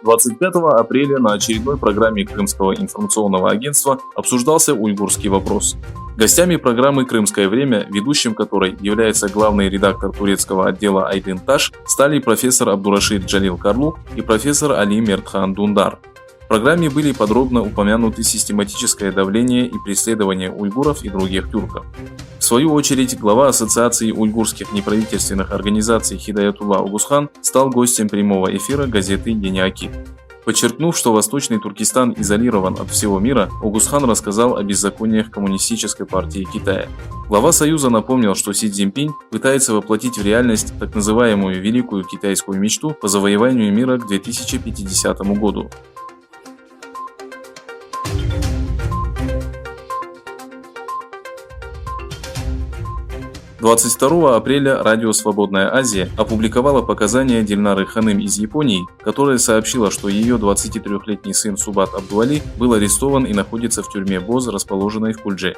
25 апреля на очередной программе Крымского информационного агентства обсуждался уйгурский вопрос. Гостями программы «Крымское время», ведущим которой является главный редактор турецкого отдела Айдын Таш, стали профессор Абдурашид Джалил Карлу и профессор Али Мертхан Дундар. В программе были подробно упомянуты систематическое давление и преследование уйгуров и других тюрков. В свою очередь, глава Ассоциации уйгурских неправительственных организаций Хидаятулла Огузхан стал гостем прямого эфира газеты «Yeni Akit». Подчеркнув, что Восточный Туркестан изолирован от всего мира, Огузхан рассказал о беззакониях Коммунистической партии Китая. Глава Союза напомнил, что Си Цзиньпинь пытается воплотить в реальность так называемую Великую китайскую мечту по завоеванию мира к 2050 году. 22 апреля радио «Свободная Азия» опубликовало показания Дильнары Ханым из Японии, которая сообщила, что ее 23-летний сын Субат Абдуали был арестован и находится в тюрьме БОЗ, расположенной в Кульдже.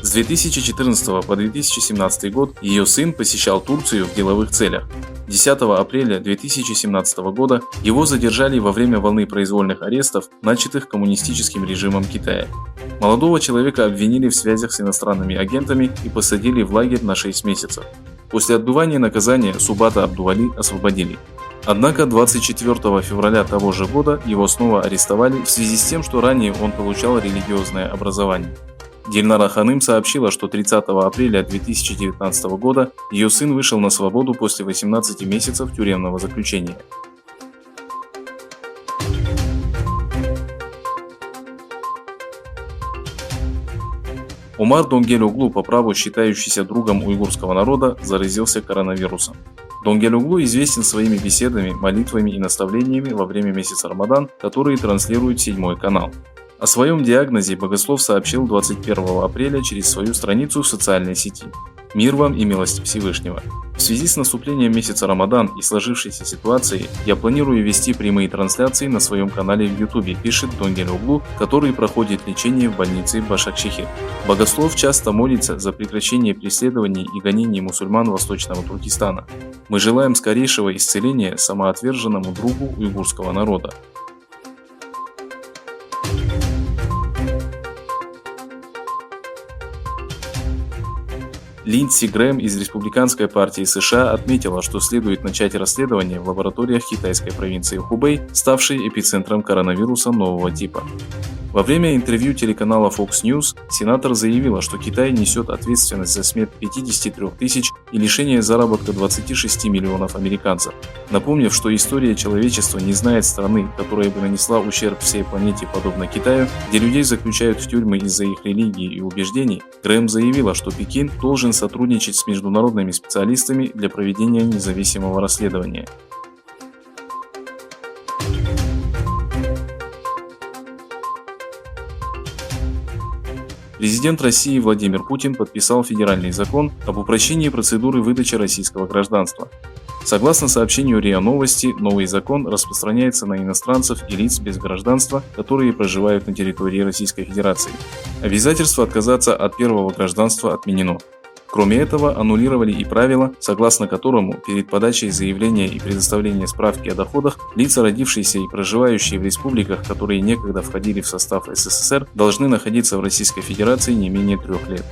С 2014 по 2017 год ее сын посещал Турцию в деловых целях. 10 апреля 2017 года его задержали во время волны произвольных арестов, начатых коммунистическим режимом Китая. Молодого человека обвинили в связях с иностранными агентами и посадили в лагерь на 6 месяцев. После отбывания наказания Субата Абдуали освободили. Однако 24 февраля того же года его снова арестовали в связи с тем, что ранее он получал религиозное образование. Дильнара Ханым сообщила, что 30 апреля 2019 года ее сын вышел на свободу после 18 месяцев тюремного заключения. Омар Донгель-Оглу, по праву считающийся другом уйгурского народа, заразился коронавирусом. Донгель-Оглу известен своими беседами, молитвами и наставлениями во время месяца Рамадан, которые транслирует 7-й канал. О своем диагнозе богослов сообщил 21 апреля через свою страницу в социальной сети. Мир вам и милость Всевышнего. В связи с наступлением месяца Рамадан и сложившейся ситуацией, я планирую вести прямые трансляции на своем канале в YouTube, пишет Донгель-Оглу, который проходит лечение в больнице Башакшехир. Богослов часто молится за прекращение преследований и гонений мусульман Восточного Туркестана. Мы желаем скорейшего исцеления самоотверженному другу уйгурского народа. Линдси Грэм из Республиканской партии США отметила, что следует начать расследование в лабораториях китайской провинции Хубэй, ставшей эпицентром коронавируса нового типа. Во время интервью телеканала Fox News сенатор заявила, что Китай несет ответственность за смерть 53 тысяч и лишение заработка 26 миллионов американцев, напомнив, что история человечества не знает страны, которая бы нанесла ущерб всей планете подобно Китаю, где людей заключают в тюрьмы из-за их религии и убеждений. Грэм заявила, что Пекин должен сотрудничать с международными специалистами для проведения независимого расследования. Президент России Владимир Путин подписал федеральный закон об упрощении процедуры выдачи российского гражданства. Согласно сообщению РИА Новости, новый закон распространяется на иностранцев и лиц без гражданства, которые проживают на территории Российской Федерации. Обязательство отказаться от первого гражданства отменено. Кроме этого, аннулировали и правило, согласно которому перед подачей заявления и предоставлением справки о доходах лица, родившиеся и проживающие в республиках, которые некогда входили в состав СССР, должны находиться в Российской Федерации не менее 3 лет.